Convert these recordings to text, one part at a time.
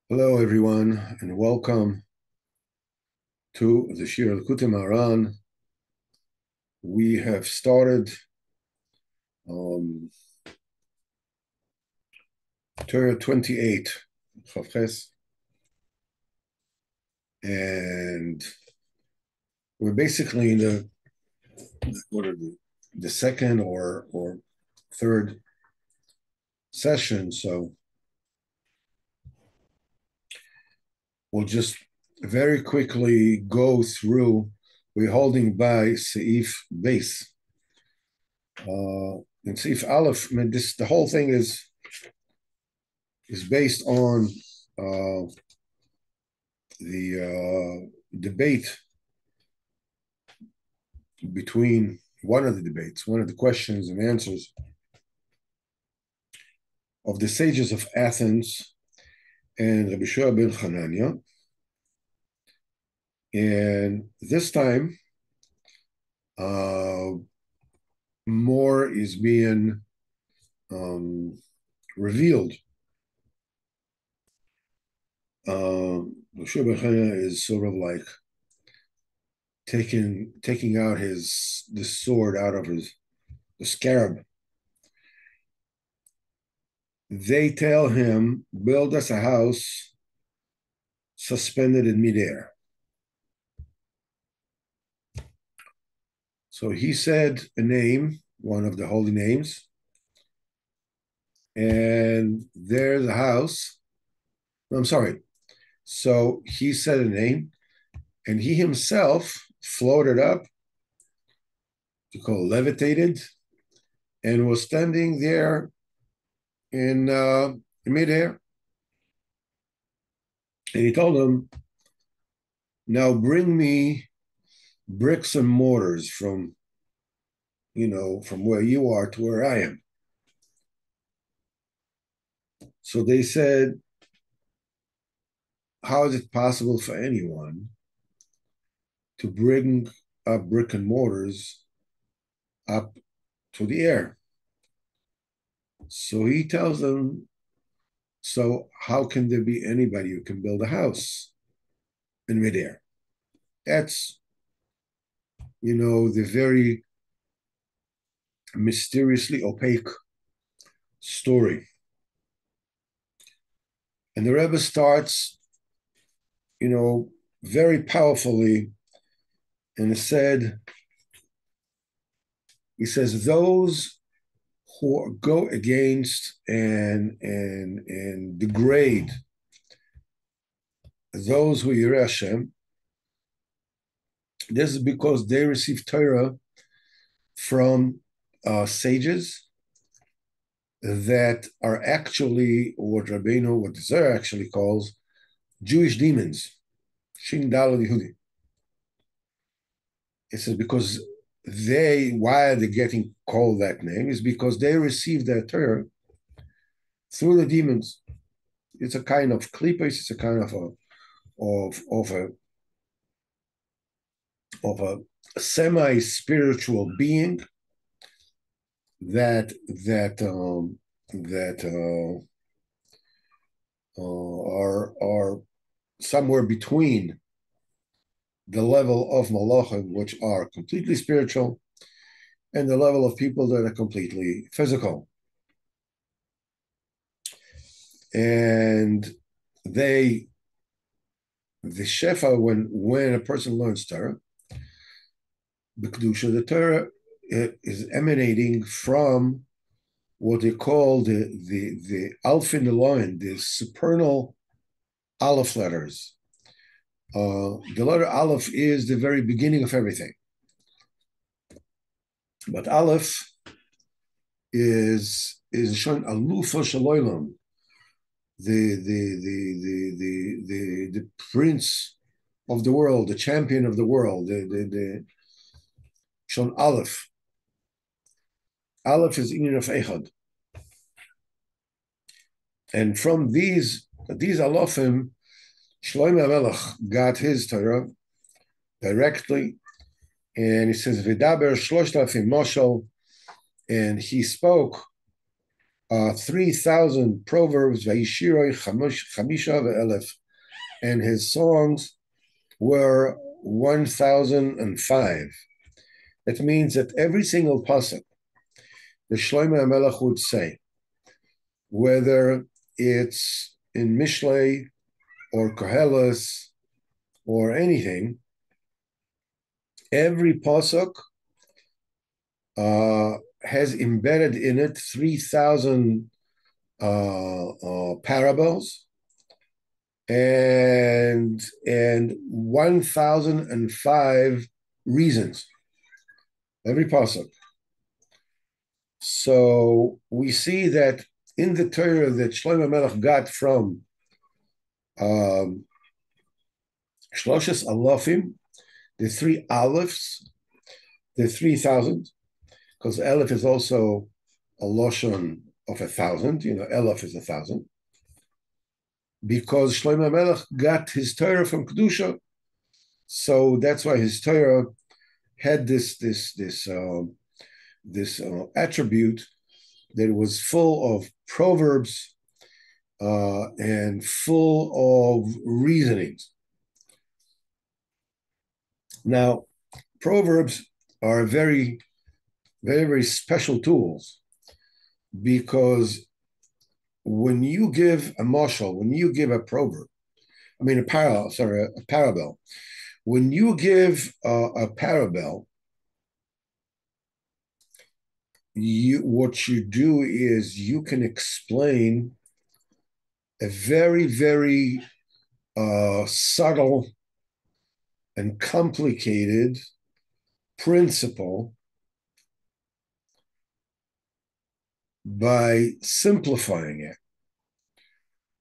Hello, everyone, and welcome to the Shir Likutey Moharan. We have started um, Torah 28, Chavches, and we're basically in the second or third session. So we'll just very quickly go through. We're holding by Seif base. And Seif Aleph, I mean, the whole thing is based on uh, the debate between one of the questions and answers of the sages of Athens and Rabbi Shua ben Hanania. And this time, uh, more is being revealed. Rabbi Shua ben Hanania is sort of like taking out the sword out of the scarab. They tell him, build us a house suspended in midair. So he said a name, one of the holy names, and there's a house. I'm sorry. So he said a name, and he himself floated up, to call levitated, and was standing there in midair. And he told them, now bring me bricks and mortars from where you are to where I am. So they said, how is it possible for anyone to bring up brick and mortars up to the air? So he tells them, so how can there be anybody who can build a house in midair? That's, the very mysteriously opaque story. And the Rebbe starts, very powerfully, and he says, those who go against and degrade those who Yireh Hashem, this is because they receive Torah from sages that are actually what the Zohar actually calls Jewish demons. Shin Daled Yehudi. It says because why are they getting called that name? Is because they received their Torah through the demons. It's a kind of klipos. It's a kind of a semi-spiritual being that are somewhere between the level of malachim, which are completely spiritual, and the level of people that are completely physical. And the shefa, when a person learns Torah, the kedusha, the Torah is emanating from what they call the alphin Elohim, the supernal aleph letters. The letter aleph is the very beginning of everything, but aleph is shon alufa shaloilam, the prince of the world, the champion of the world, the shon aleph. Aleph is union of echad, and from these alophim, Shlomo HaMelech got his Torah directly, and he says, "V'daber 3,000 moshel," and he spoke 3,000 proverbs, Vayishiroi Chamisha ve'elef, and his songs were 1,005. That means that every single pasuk the Shlomo HaMelech would say, whether it's in Mishlei or Koheles or anything, every pasuk has embedded in it 3,000 parables and 1,005 reasons. Every pasuk. So we see that in the Torah that Shlomo Melech got from Shloshes Alofim, the three Alephes, the 3,000, because Aleph is also a Loshon of 1,000, Aleph is 1,000, because Shlomo Melech got his Torah from Kedusha, so that's why his Torah had this attribute that it was full of proverbs and full of reasonings. Now, proverbs are very, very, very special tools because when you give a mashal, when you give a proverb, a parable, when you give a parable, what you do is you can explain a very, very subtle and complicated principle by simplifying it.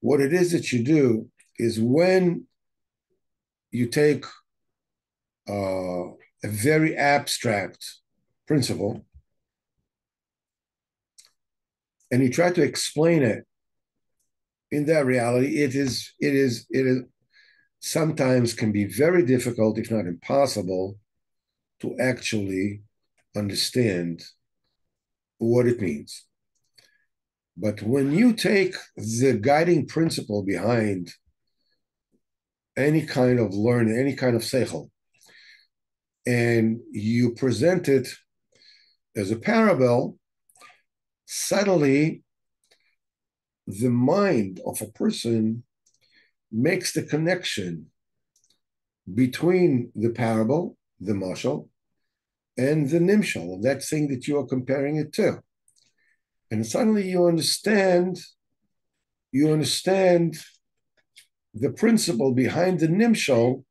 What it is that you do is when you take a very abstract principle and you try to explain it in that reality, it is sometimes can be very difficult, if not impossible, to actually understand what it means. But when you take the guiding principle behind any kind of learning, any kind of seichel, and you present it as a parable, suddenly the mind of a person makes the connection between the parable, the mashal, and the nimshal, that thing that you are comparing it to. And suddenly you understand the principle behind the nimshal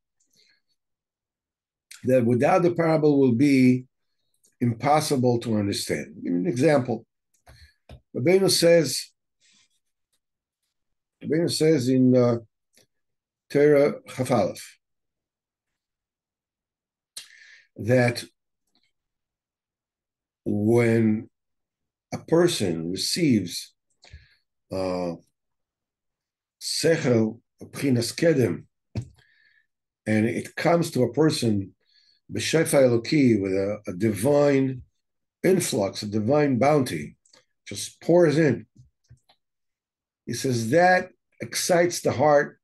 that without the parable will be impossible to understand. Give me an example. Rabbeinu says in Torah Chaf Aleph that when a person receives sechel, b'chinas kedem, and it comes to a person b'shefa eloki with a divine influx, a divine bounty, just pours in. He says that excites the heart,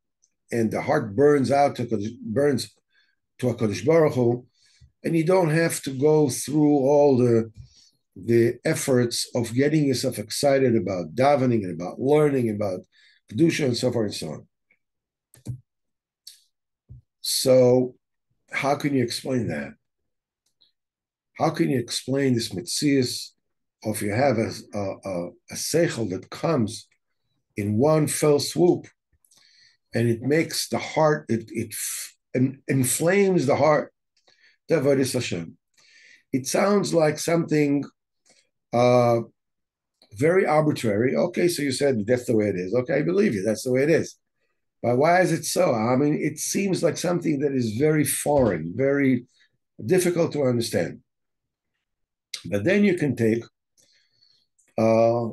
and the heart burns to a Kodesh Baruch Hu, and you don't have to go through all the efforts of getting yourself excited about davening and about learning, about Kedusha and so forth and so on. So how can you explain that? How can you explain this mitzias of you have a seichel that comes in one fell swoop and it makes the heart, it inflames the heart, Devaris Hashem. It sounds like something very arbitrary. Okay, so you said that's the way it is. Okay, I believe you. That's the way it is. But why is it so? I mean, it seems like something that is very foreign, very difficult to understand. But then you can take a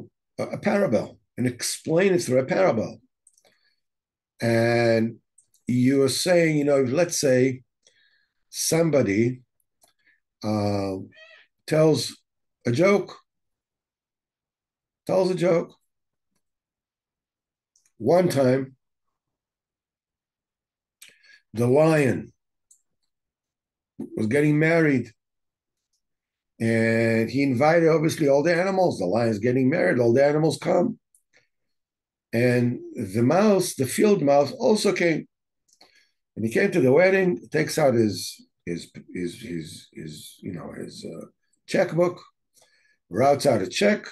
parable and explain it through a parable. And you are saying, let's say somebody tells a joke, One time, the lion was getting married, and he invited obviously all the animals. The lion's getting married, all the animals come. And the mouse, the field mouse, also came. And he came to the wedding, takes out his checkbook, routes out a check,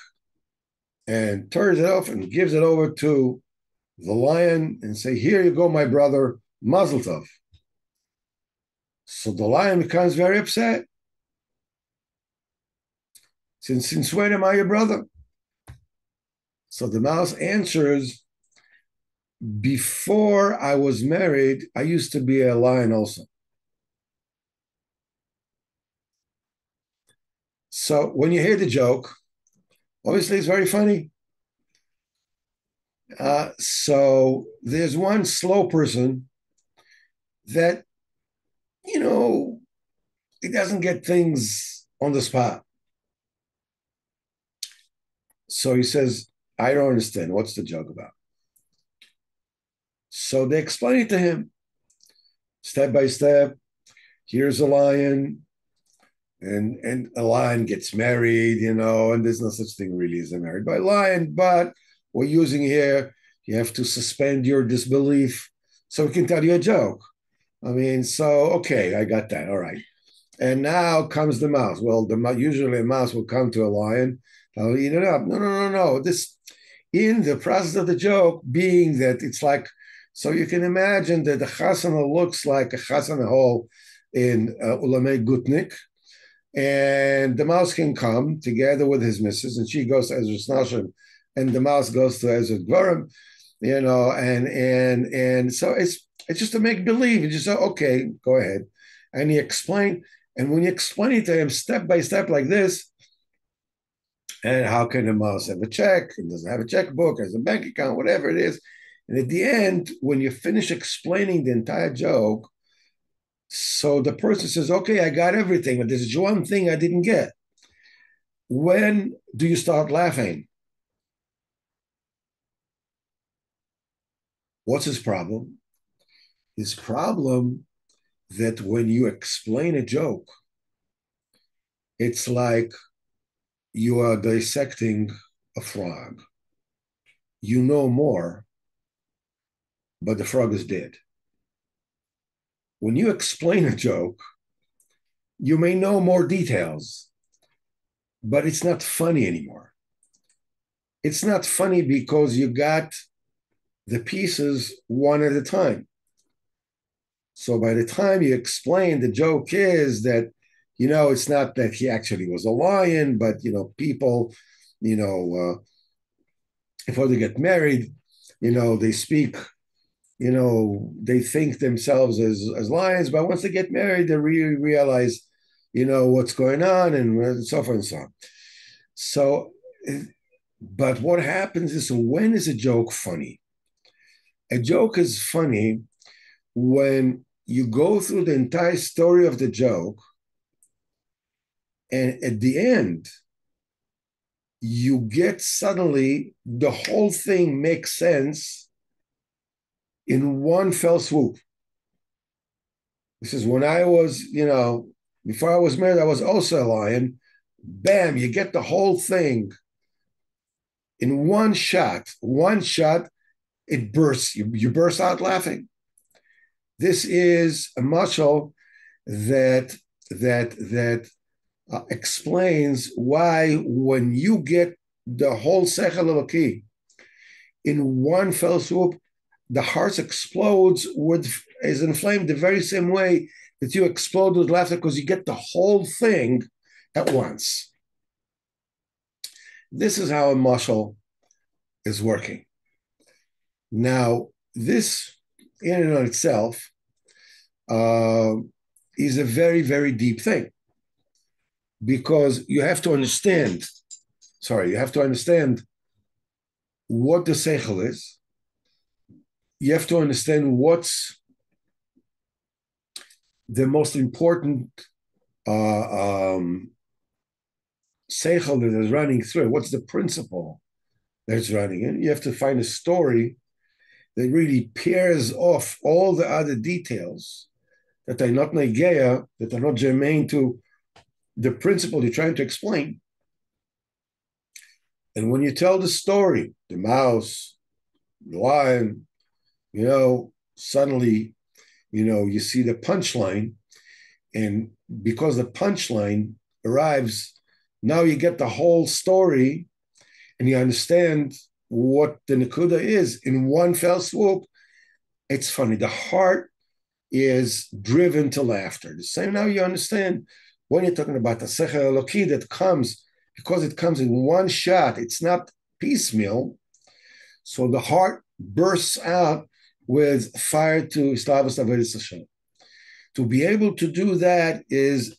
and turns it off and gives it over to the lion and say, "Here you go, my brother, Mazel Tov." So the lion becomes very upset. Since when am I your brother? So the mouse answers, before I was married, I used to be a lion also. So when you hear the joke, obviously it's very funny. So there's one slow person that, he doesn't get things on the spot. So he says, I don't understand. What's the joke about? So they explain it to him step by step. Here's a lion, and a lion gets married, and there's no such thing really as a married by lion, but we're using here, you have to suspend your disbelief so we can tell you a joke. I mean, so, okay, I got that. All right. And now comes the mouse. Well, usually a mouse will come to a lion, I'll eat it up. No, no, no, no. This, in the process of the joke, being that it's like, so you can imagine that the chasana looks like a chasana hall in Ulamei Gutnik, and the mouse can come together with his missus, and she goes to Ezra's Nashim, and the mouse goes to Ezra's Gvarim, and so it's just a make believe. You just say, okay, go ahead, and he explained, and when you explain it to him step by step like this, and how can a mouse have a check? It doesn't have a checkbook, has a bank account, whatever it is, and at the end, when you finish explaining the entire joke, so the person says, okay, I got everything, but there's one thing I didn't get. When do you start laughing? What's his problem? His problem that when you explain a joke, it's like you are dissecting a frog. You know more, but the frog is dead. When you explain a joke, you may know more details, but it's not funny anymore. It's not funny because you got the pieces one at a time. So by the time you explain, the joke is that, it's not that he actually was a lion, but, people, before they get married, they speak, they think themselves as lions, but once they get married, they really realize, what's going on and so forth and so on. So, but what happens is, when is a joke funny? A joke is funny when you go through the entire story of the joke, and at the end, you get suddenly the whole thing makes sense in one fell swoop. This is when I was, before I was married, I was also a lion. Bam, you get the whole thing in one shot. One shot, it bursts. You burst out laughing. This is a muscle that explains why, when you get the whole Sechel Eloki in one fell swoop, the heart explodes is inflamed the very same way that you explode with laughter, because you get the whole thing at once. This is how a muscle is working. Now, this in and of itself is a very, very deep thing, because you have to understand what the seichel is. You have to understand what's the most important seichel that is running through. What's the principle that's running in? You have to find a story that really pairs off all the other details that are not negeya, that are not germane to the principle you're trying to explain. And when you tell the story, the mouse, the lion, suddenly, you see the punchline. And because the punchline arrives, now you get the whole story and you understand what the Nakuda is in one fell swoop. It's funny. The heart is driven to laughter. The same now you understand when you're talking about the Secher Eloki that comes, because it comes in one shot, it's not piecemeal. So the heart bursts out with fire to Islavas Avodas Hashem. To be able to do that is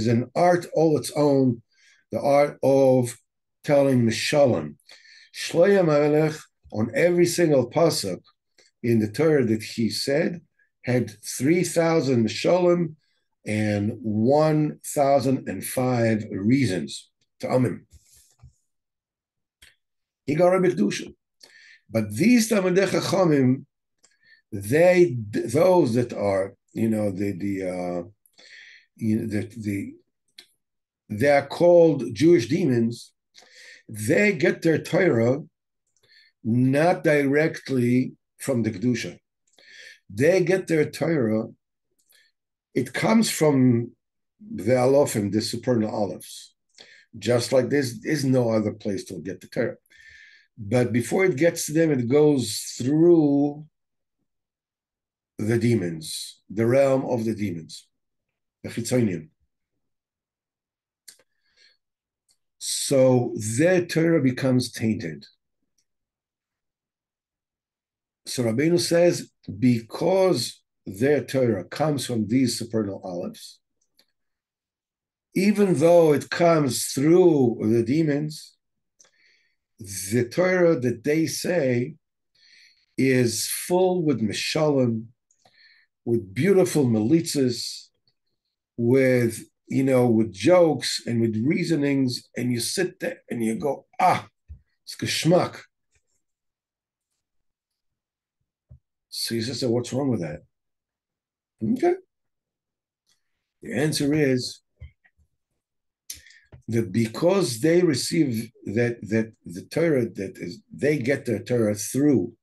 an art all its own, the art of telling Mishalem. Shlomo Melech, on every single pasuk in the Torah that he said, had 3,000 Mishalem and 1,005 reasons to Amim. He got a B'Kedusha. But these Talmidei Chachamim, those that are, they are called Jewish demons. They get their Torah not directly from the Kedusha. They get their Torah, it comes from the Alofim, the supernal olives. Just like this is no other place to get the Torah. But before it gets to them, it goes through the demons, the realm of the demons, the Chitzonium. So their Torah becomes tainted. So Rabbeinu says, because their Torah comes from these supernal olives, even though it comes through the demons, the Torah that they say is full with mishalim, with beautiful melitzas, with jokes and with reasonings, and you sit there and you go, it's geschmack. So you say, what's wrong with that? Okay. The answer is that because they receive that the Torah they get their Torah through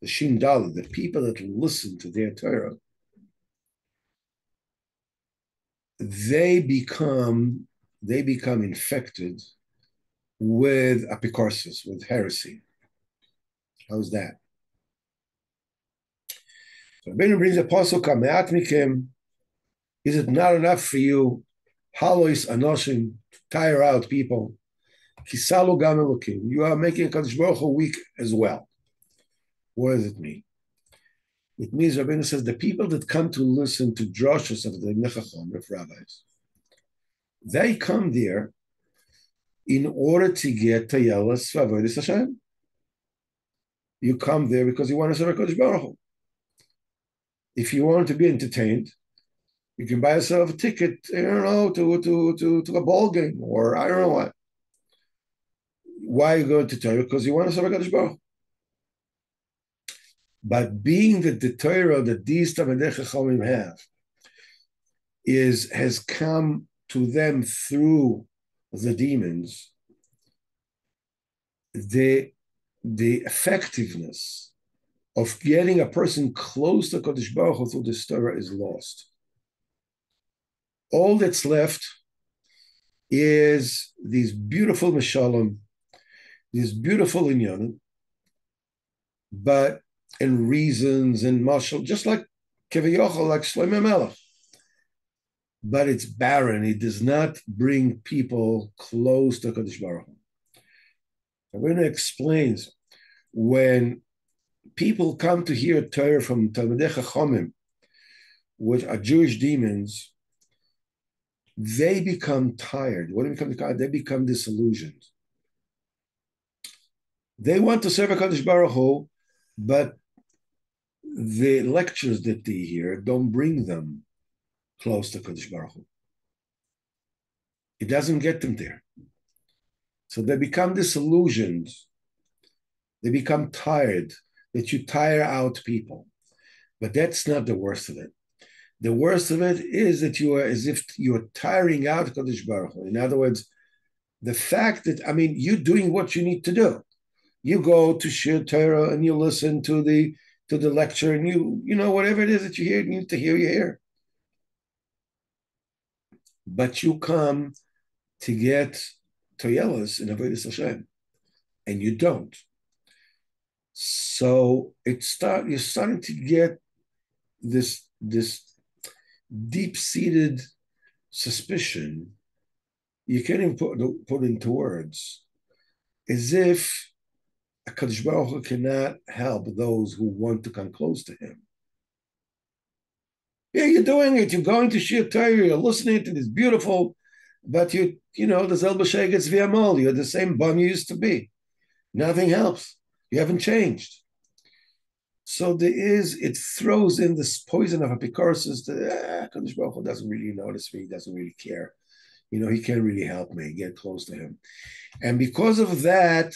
the Shin Dalet, the people that listen to their Torah, they become infected with apicorsis, with heresy. How's that? So Rabbeinu brings a pasuk, "Me'at mikem." Is it not enough for you, halois anoshim, to tire out people? Kisalu gam elokim. You are making Kadosh Baruch Hu weak as well. What does it mean? It means Rabbeinu says the people that come to listen to droshes of the Nechachom, of rabbis, they come there in order to get Tayelas Avodas Hashem. You come there because you want to serve Kadosh Baruch Hu. If you want to be entertained, you can buy yourself a ticket, to a ball game, or I don't know what. Why are you going to Torah? Because you want to serve Kadosh Baruch Hu. But being that the Torah that these Talmidei Chachamim have has come to them through the demons, the effectiveness of getting a person close to Kadosh Baruch Hu through this Torah is lost. All that's left is these beautiful mishalim, these beautiful inyanim, and reasons and mashal, just like Keviyochel, like Shlomo Melech. But it's barren. It does not bring people close to Kadosh Baruch Hu. Rabbeinu explains, when people come to hear Torah from Talmidei Chachamim, which are Jewish demons, they become tired. When they become tired, they become disillusioned. They want to serve HaKadosh Baruch Hu, but the lectures that they hear don't bring them close to Kadosh Baruch Hu. It doesn't get them there. So they become disillusioned. They become tired. that you tire out people. But that's not the worst of it. The worst of it is that you are as if you're tiring out Kadosh Baruch Hu. In other words, the fact that, I mean, you're doing what you need to do. You go to Shir Torah and you listen to the lecture, and you know whatever it is that you hear, you need to hear, you hear. But you come to get Toyelas in Avodas Hashem, and you don't. So you're starting to get this deep-seated suspicion. You can't even put into words, as if HaKadosh Baruch Hu cannot help those who want to come close to him. Yeah, you're doing it. You're going to Shir Torah. You're listening to this beautiful, but the Zel B'Shegets V'Amol. You're the same bum you used to be. Nothing helps. You haven't changed. So it throws in this poison of apikoros that HaKadosh Baruch Hu doesn't really notice me. He doesn't really care. He can't really help me get close to him. And because of that,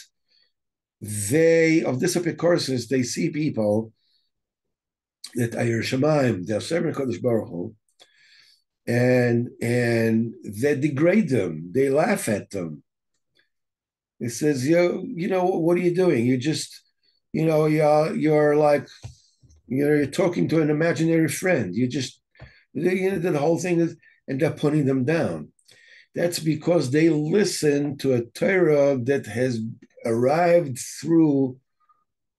of this apikoros, they see people that are Yerushalayim, they're serving Kodesh Baruch Hu, and they degrade them, they laugh at them. It says, what are you doing? You just, you're like, you're talking to an imaginary friend. You just, the whole thing is, and they're putting them down. That's because they listen to a Torah that has arrived through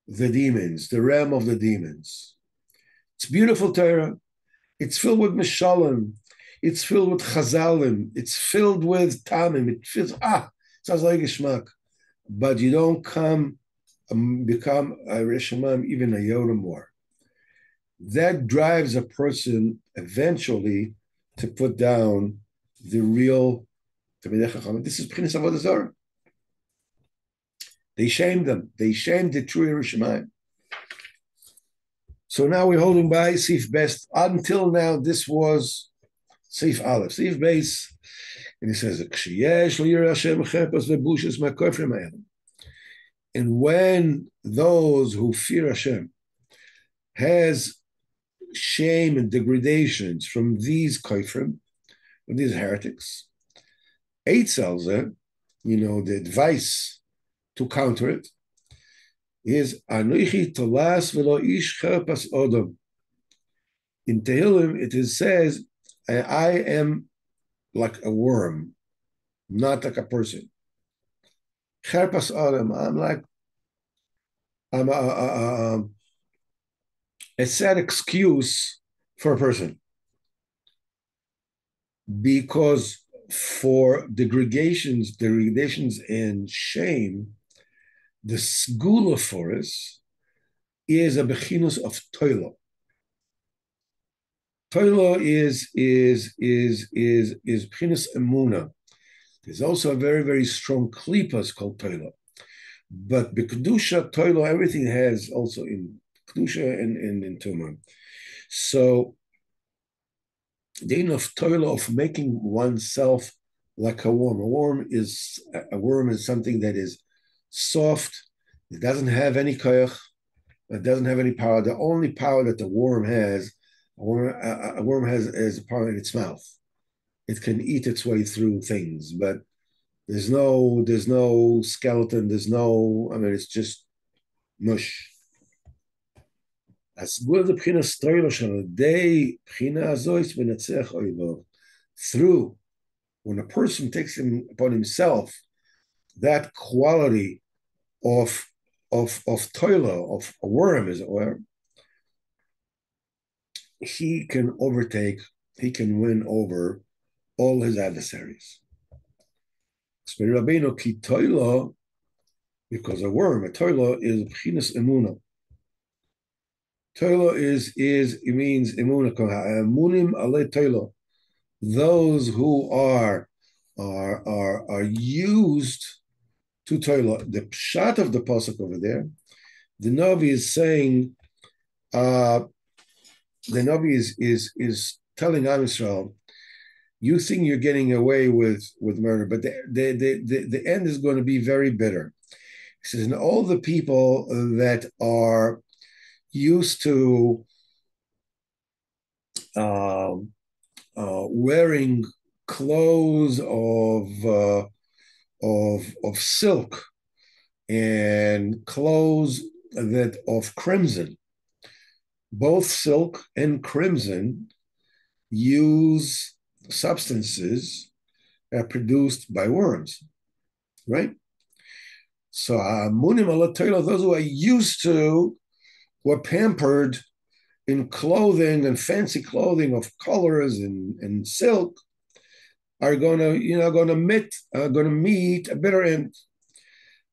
the demons, the realm of the demons. It's beautiful Torah. It's filled with Mishalim. It's filled with Chazalim. It's filled with Tamim. It feels, sounds like a Geschmack. But you don't become a Reshamam even a Yoda more. That drives a person eventually to put down the real Talmidei Chacham. This is B'chinas Avodah Zarah. They shamed them. They shamed the true Yerushalayim. So now we're holding by Sif Best. Until now, this was Sif Aleph. Sif Base, and he says, and when those who fear Hashem has shame and degradations from these kofrim, from these heretics, Eitzelze, the advice to counter it is Anoichi Tolas Velo Ish Cherpas Odom. In Tehillim, says, I am like a worm, not like a person. Cherpas Odom, I'm a sad excuse for a person. Because for degradations and shame, the segula for us is a bechinus of toilo. Toilo is bechinus emuna. There's also a very, very strong klipas called toilo. But b'kedusha toilo, everything has also in kedusha and in tumah. So the idea of toilo, of making oneself like a worm. A worm is something that is soft. It doesn't have any koyach. It doesn't have any power. The only power that the worm has, a worm has a power in its mouth. It can eat its way through things, but there's no skeleton. It's just mush. As good the b'china stoilo shel day b'china azois v'netzech oivo. Through when a person takes upon himself that quality of toilo, of a worm, as it were, he can win over all his adversaries. Because a worm, a toilo, is b'chinas emuna. Toilo it means emuna. Emunim ale toilo. Those who are used to toilo. The pshat of the pasuk over there, the Navi is saying, the Navi is telling Am Yisrael, you think you're getting away with murder, but the end is going to be very bitter. He says, and all the people that are used to wearing clothes of silk and clothes that of crimson. Both silk and crimson use substances produced by worms, right? So munim ala Torah, those who are used to, who are pampered in clothing and fancy clothing of colors and silk, are gonna meet a bitter end.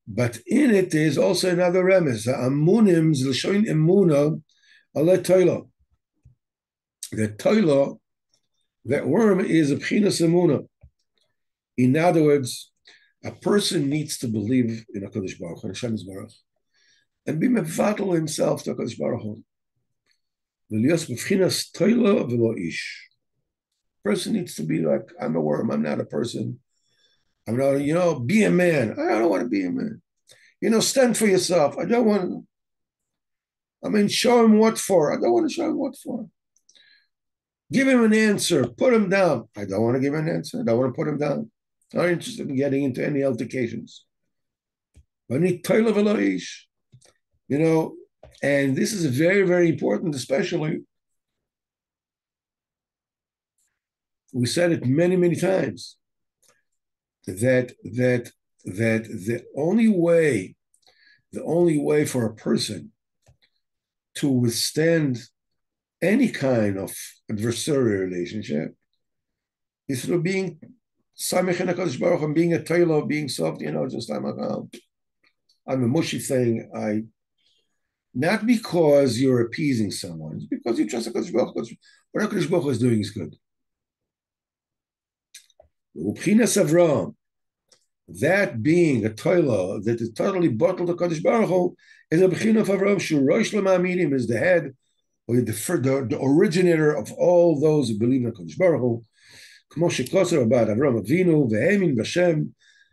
But in it is also another remez. Amunim z'lshoin emuna ala Torah. The Torah, that worm, is a bchinas emuna. In other words, a person needs to believe in HaKadosh Baruch Hu, Hashem Baruch, and be mevatel himself to HaKadosh Baruch Hu. Person needs to be like, I'm a worm, I'm not a person. I'm not, be a man. I don't want to be a man. Stand for yourself. I don't want to, show him what for. I don't want to show him what for. Give him an answer. Put him down. I don't want to give him an answer. I don't want to put him down. I'm not interested in getting into any altercations. And this is very, very important, especially, we said it many, many times, that the only way for a person to withstand any kind of adversarial relationship is through being samich in HaKadosh Baruch and being a Torah, being soft, just I'm a mushy thing. Not because you're appeasing someone, it's because you trust HaKadosh Baruch Hu. What HaKadosh Baruch Hu is doing is good. Ubchinas Avram, that being a Torah that is totally bottled to HaKadosh Baruch Hu, is a bechina of Avram, Shurosh Lamaminim, is the head, or the originator of all those who believe in HaKadosh Baruch Hu. Kmo shekosar about Avram Avinu, ve'emin b'Hashem,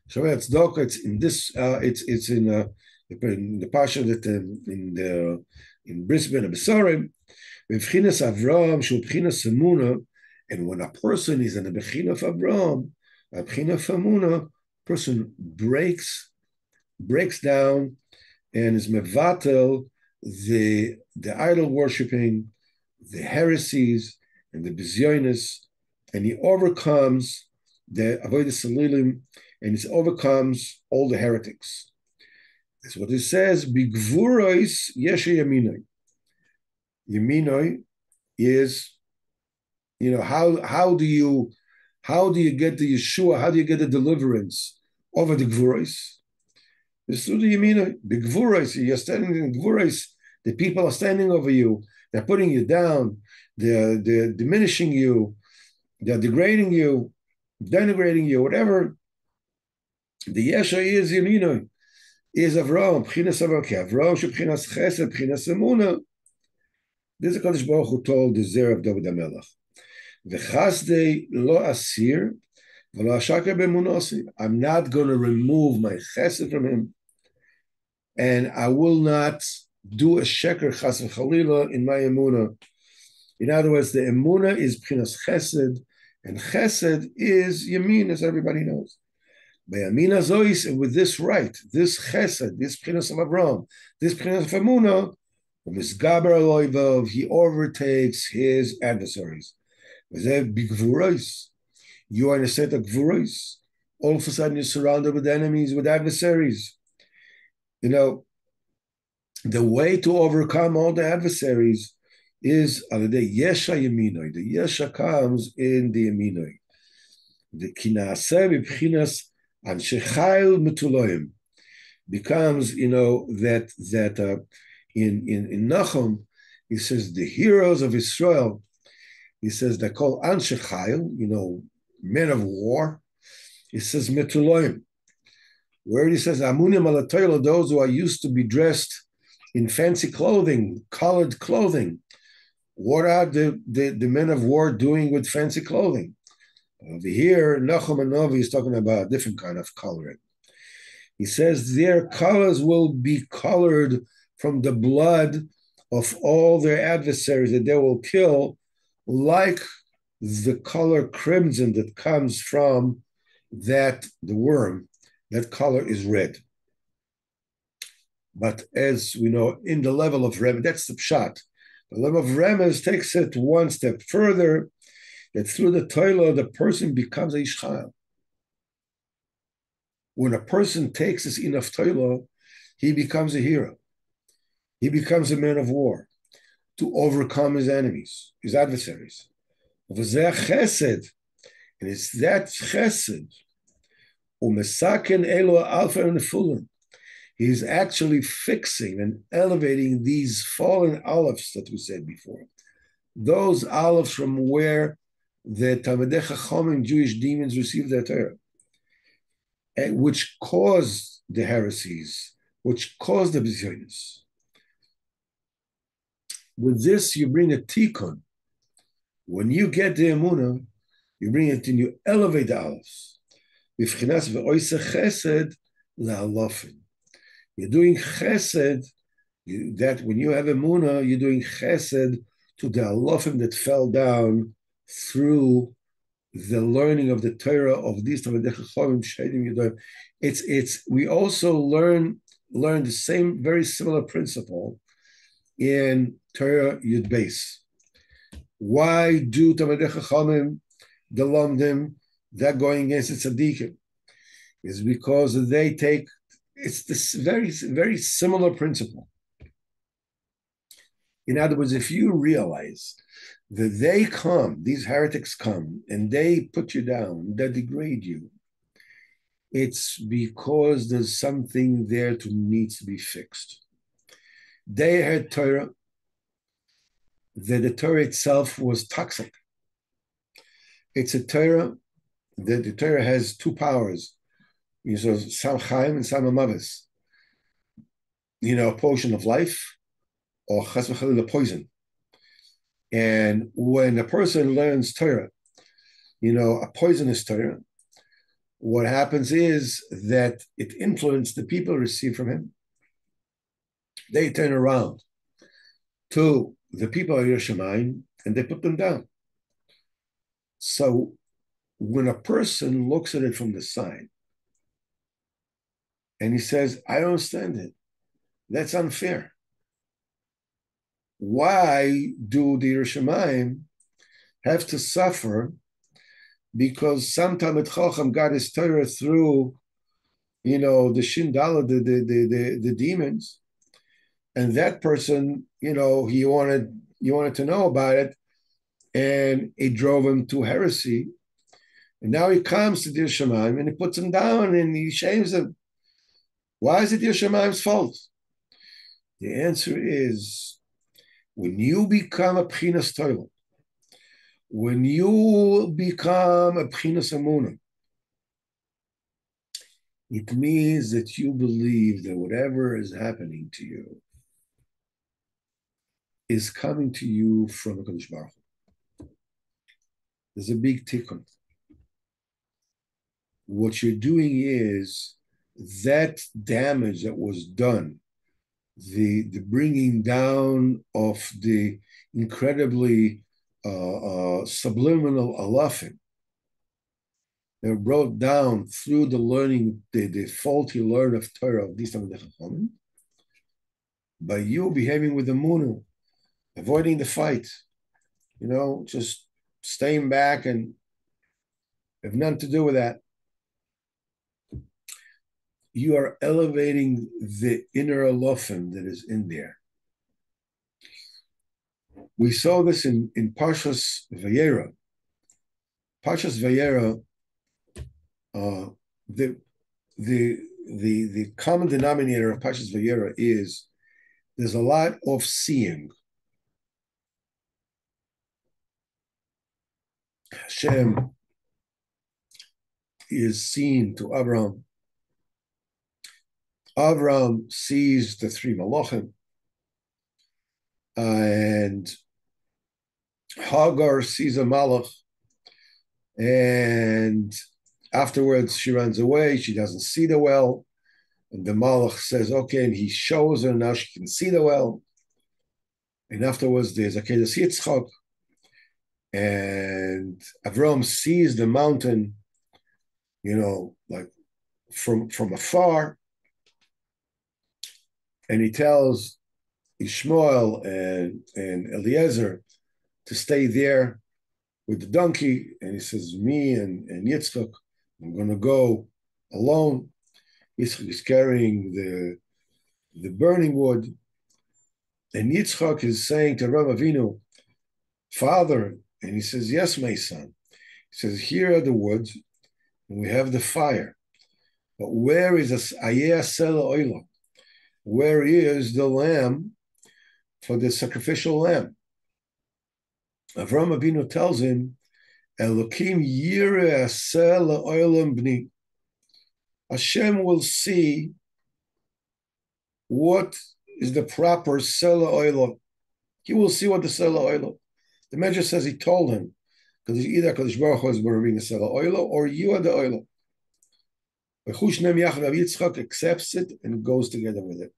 Shavei Tzedakah. It's in this. It's in the parsha that in Brisbane and Besarim, b'chinas Avram, shu b'chinas Emuna, and when a person is in a bechina of Avram, a bechina of Emuna, person breaks down and is mevatel the idol worshipping, the heresies and the bizyonis, and he overcomes the avodah salilim, and he overcomes all the heretics. That's what it says. Bigvurois yeshe yaminoi. Yaminoi is, how do you get the Yeshua? How do you get the deliverance over the gvurois? It's through the yaminoi. Bigvurois, you're standing in gvurois. The people are standing over you. They're putting you down. They're diminishing you. They're degrading you, denigrating you, whatever. The Yesha is Yaminoi, is Avram, B'chinas Avram, Avram, B'chinas Chesed, B'chinas Emuna. This is HaKadosh Baruch Hu told the Zer of David HaMelech. V'chasdei lo asir, v'lo ashaker b'emunosi. I'm not going to remove my chesed from him, and I will not do a sheker chas v'chalila in my emuna. In other words, the emuna is b'chinas chesed, and chesed is yamin, as everybody knows. By yamin azois, and with this right, this chesed, this b'chinas of Avram, this b'chinas of emuna, misgaber aloivav, he overtakes his adversaries. You are in a set of gvuros. All of a sudden, you're surrounded with enemies, with adversaries. The way to overcome all the adversaries is the Yesha Yaminoi. The Yesha comes in the Yaminoi. The Kinaseh b'chinas Anshechayil Metuloim becomes, that in Nachum, he says the heroes of Israel, he says they're called Anshechayil, men of war. He says Metuloim. Where he says Amunim Alatoyla, those who are used to be dressed in fancy clothing, colored clothing. What are the men of war doing with fancy clothing? Over here, Nachum Anovi is talking about a different kind of coloring. He says their colors will be colored from the blood of all their adversaries that they will kill, like the color crimson that comes from the worm, that color is red. But as we know, in the level of Remez, that's the pshat. The level of Remez takes it one step further, that through the Torah, the person becomes a Ishchayil. When a person takes this enough Torah, he becomes a hero. He becomes a man of war to overcome his enemies, his adversaries. Chesed, and it's that chesed, umesaken elo alpha and nefulim. He's actually fixing and elevating these fallen olives that we said before. Those olives from where the Talmidei Chachamim, Jewish demons, received their Torah, which caused the heresies, which caused the bizyonis. With this, you bring a tikkun. When you get the emunah, you bring it and you elevate the olives. B'fchinas ve'oiseh chesed la'alofim. You're doing chesed, that when you have emunah, you're doing chesed to the alofim that fell down through the learning of the Torah of these Talmidei Chachamim. It's we also learn the same very similar principle in Torah Yud Beis. Why do Talmidei Chachamim, the Lomdim, that going against the tzaddikim? Is because they take, it's this very, very similar principle. In other words, if you realize that they come, these heretics come, and they put you down, they degrade you, it's because there's something there to needs to be fixed. They had Torah, that the Torah itself was toxic. It's a Torah, that the Torah has two powers. Sam Chaim and Sam Amavis. A potion of life, or chas v'chalila poison. And when a person learns Torah, a poisonous Torah, what happens is that it influences the people who receive from him. They turn around to the people of Yerushalayim and they put them down. So when a person looks at it from the side and he says, I don't understand it, that's unfair. Why do the Yerushalayim have to suffer because some Talmid Chacham got his Torah through, the Shindala, the demons, and that person, he wanted to know about it, and it drove him to heresy. And now he comes to the Yerushalayim and he puts him down and he shames him. Why is it Yerushalayim's fault? The answer is, when you become a Pchinas Torah, when you become a Pchinas Amunah, it means that you believe that whatever is happening to you is coming to you from HaKadosh Baruch Hu. There's a big tikkun. What you're doing is that damage that was done, the bringing down of the incredibly subliminal alafim, they're brought down through the learning, the faulty learn of Torah of these Talmidei Chachamim, by you behaving with the munu, avoiding the fight, just staying back and have nothing to do with that. You are elevating the inner alofim that is in there. We saw this in Parshas Vayera. Parshas Vayera, the common denominator of Parshas Vayera is there's a lot of seeing. Hashem is seen to Abraham. Abraham sees the three malachim, and Hagar sees a malach, and afterwards she runs away. She doesn't see the well, and the malach says, okay, and he shows her, now she can see the well. And afterwards, there's a Akedas Yitzchak, and Avram sees the mountain, like from afar, and he tells Ishmael and Eliezer to stay there with the donkey, and he says, me and Yitzchak, I'm going to go alone. Yitzchak is carrying the burning wood, and Yitzchak is saying to Rav Avinu, Father, and he says, yes, my son. He says, here are the woods, and we have the fire. But where is Ayeh Sela Oila? Where is the lamb for the sacrificial lamb? Avram Avinu tells him, Elokim Yireh Sela Oilam Bni. Hashem will see what is the proper Sela Oila. He will see what the Sela Oila. The Medrash says he told him, because either Kadosh Baruch Hu is bringing the Sela Oila, or you are the Oila. Yitzchak accepts it and goes together with it.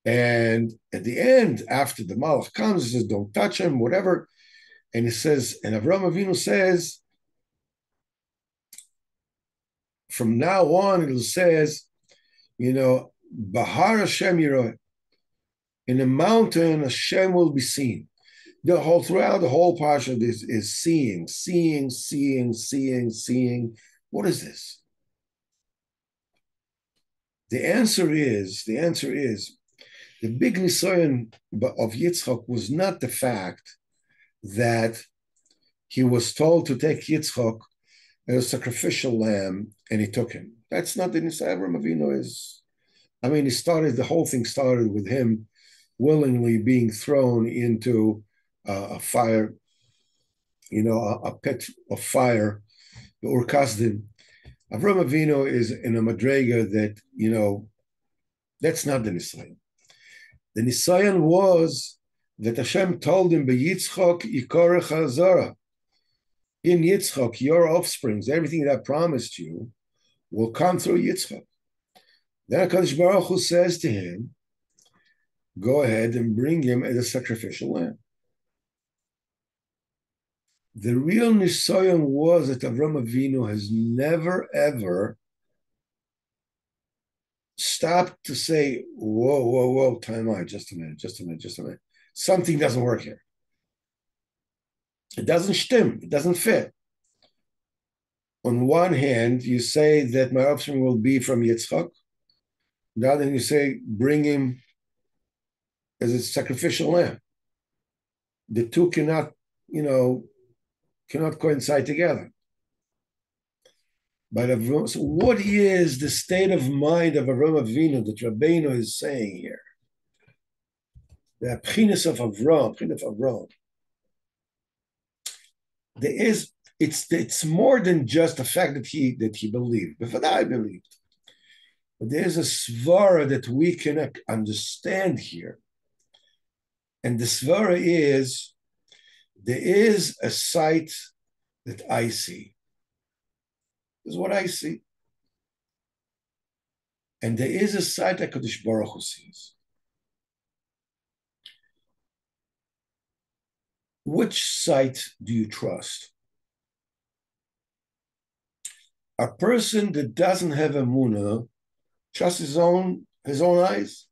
And at the end, after the Malach comes, he says, don't touch him, whatever. And he says, and Avraham Avinu says, from now on, it says, Bahar Hashem Yiroeh. In a mountain, Hashem will be seen. Throughout the whole parsha is seeing. What is this? The answer is, the big nisayon of Yitzchak was not the fact that he was told to take Yitzchak as a sacrificial lamb, and he took him. That's not the nisayon. Avraham Avinu is. The whole thing started with him willingly being thrown into a fire, a pit of fire, the Ur Kasdim. Avraham Avinu is in a madrega that, that's not the nisayon. The nisayon was that Hashem told him, "B'Yitzchak yikorech hazara." In Yitzchak, your offsprings, everything that I promised you, will come through Yitzchak. Then HaKadosh Baruch Hu says to him, "Go ahead and bring him as a sacrificial lamb." The real nisayon was that Avraham Avinu has never ever stopped to say, whoa, time out, just a minute. Something doesn't work here. It doesn't stim, it doesn't fit. On one hand, you say that my offspring will be from Yitzchak. On the other hand, you say, bring him as a sacrificial lamb. The two cannot coincide together. But so what is the state of mind of Avraham Avinu that Rabbeinu is saying here? The Pchinas of Avraham. It's more than just the fact that he believed. But I believed. But there's a svara that we can understand here. And the svara is, there is a sight that I see. This is what I see. And there is a sight that Kadosh Baruch Hu sees. Which sight do you trust? A person that doesn't have emunah trusts his own eyes.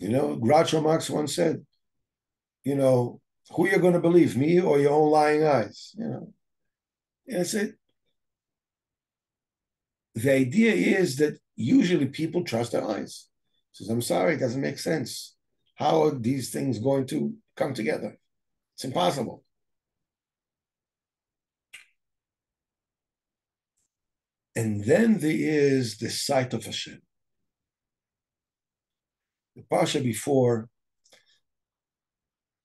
Groucho Marx once said, who are you going to believe, me or your own lying eyes? That's it. The idea is that usually people trust their eyes. Says, I'm sorry, it doesn't make sense. How are these things going to come together? It's impossible. And then there is the sight of Hashem. The Pasha before,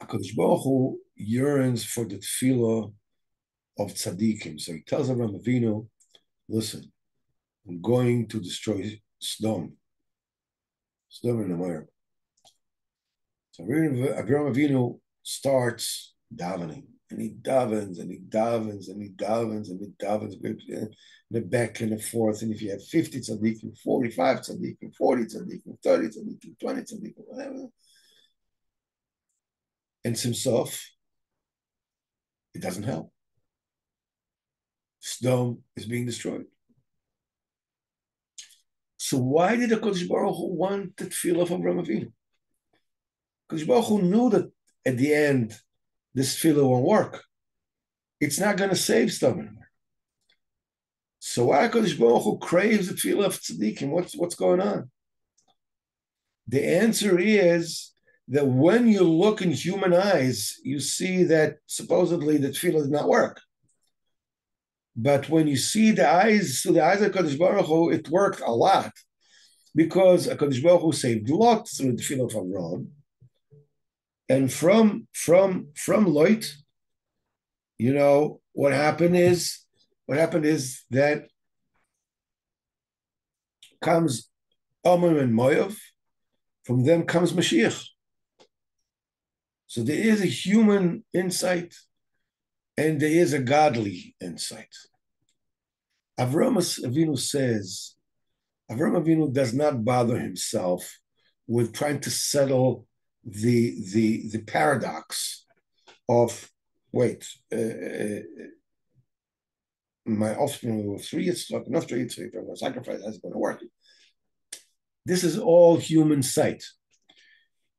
HaKadosh Baruch Hu yearns for the tefillah of tzaddikim. So he tells Avraham Avinu, listen, I'm going to destroy Sodom and Gomorrah. So Avraham Avinu starts davening, And he davens and he davens and he davens and he davens, the back and the forth. And if you have 50 tzaddikim, 45 tzaddikim, 40 tzaddikim, 30 tzaddikim, 20 tzaddikim, whatever, and himself, it doesn't help. Sdom is being destroyed. So why did the Kodesh Baruch Hu want the tefillah from Avraham Avinu? Kodesh Baruch Hu knew that at the end, this tefillah won't work. It's not going to save Sdom. So why Kodesh Baruch Hu craves the tefillah of tzaddikim? What's going on? The answer is that when you look in human eyes, you see that supposedly the tefillah does not work. But when you see the eyes through the eyes of Kodesh Baruch Hu, it worked a lot, because Kodesh Baruch Hu saved Lot through the tefillah of Avraham, and from Lot, what happened is that comes Amon and Moav. From them comes Mashiach. So there is a human insight and there is a godly insight. Avraham Avinu does not bother himself with trying to settle the paradox of, my offspring will 3 Yitzchak, enough 3 Yitzchak, if I'm going to sacrifice, that's going to work. This is all human sight.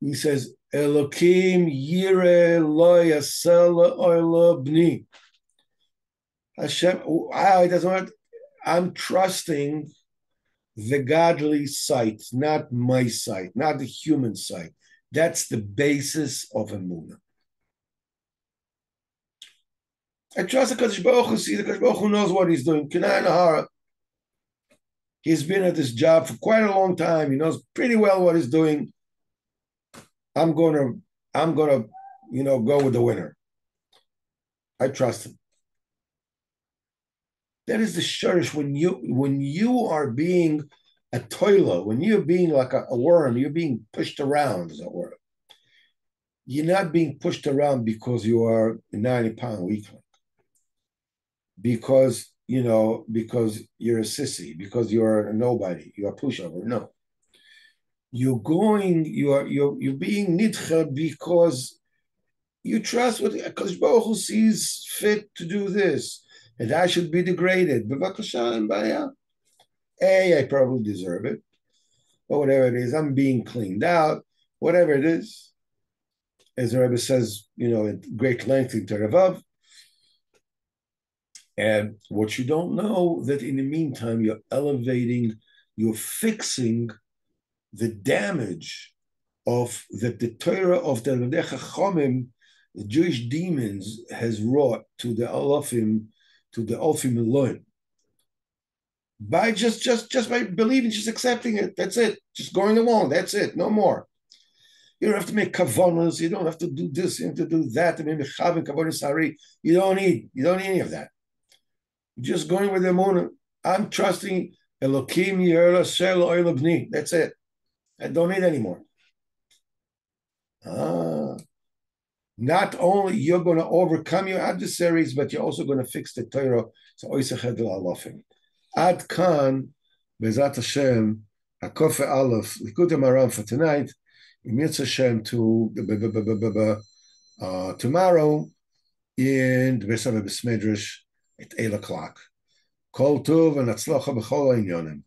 He says, Elokim yire lo yasel oila bni. Hashem, I'm trusting the godly sight, not my sight, not the human sight. That's the basis of emunah. I trust the Kodesh Baruch Hu. See, the Kodesh Baruch Hu knows what he's doing. Kenai Nahara. He's been at this job for quite a long time. He knows pretty well what he's doing. I'm gonna, go with the winner. I trust him. That is the shurish when you are being a toiler, when you're being like a worm, you're being pushed around, as it were. You're not being pushed around because you are a 90-pound weakling. Because you're a sissy, because you're a nobody, you're a pushover. No. You're being nidcha because you trust what Kodesh Baruch Hu sees fit to do this, and I should be degraded. I probably deserve it, but whatever it is, I'm being cleaned out. Whatever it is, as the Rebbe says, at great length in Terevav. And what you don't know, that in the meantime, you're fixing the damage of that the Torah of the Chachomim, the Jewish demons, has wrought to the Alfim Elohim. By just by believing, just accepting it. That's it. Just going along. That's it. No more. You don't have to make kavanas. You don't have to do this. You don't have to do that. You don't need any of that. You're just going with the emunah. I'm trusting Elokim Yerla Shel Oil Bni. That's it. I don't need any more. Not only you're going to overcome your adversaries, but you're also going to fix the Torah. So Oisached Alofim. Ad Kan, Bezat Hashem, Hakofe Aleph, Likutey Moharan for tonight. Mitzvah Hashem to tomorrow in the Beis Medrash at 8:00. Kol Tov and Atzlacha b'chol ha'inyonim.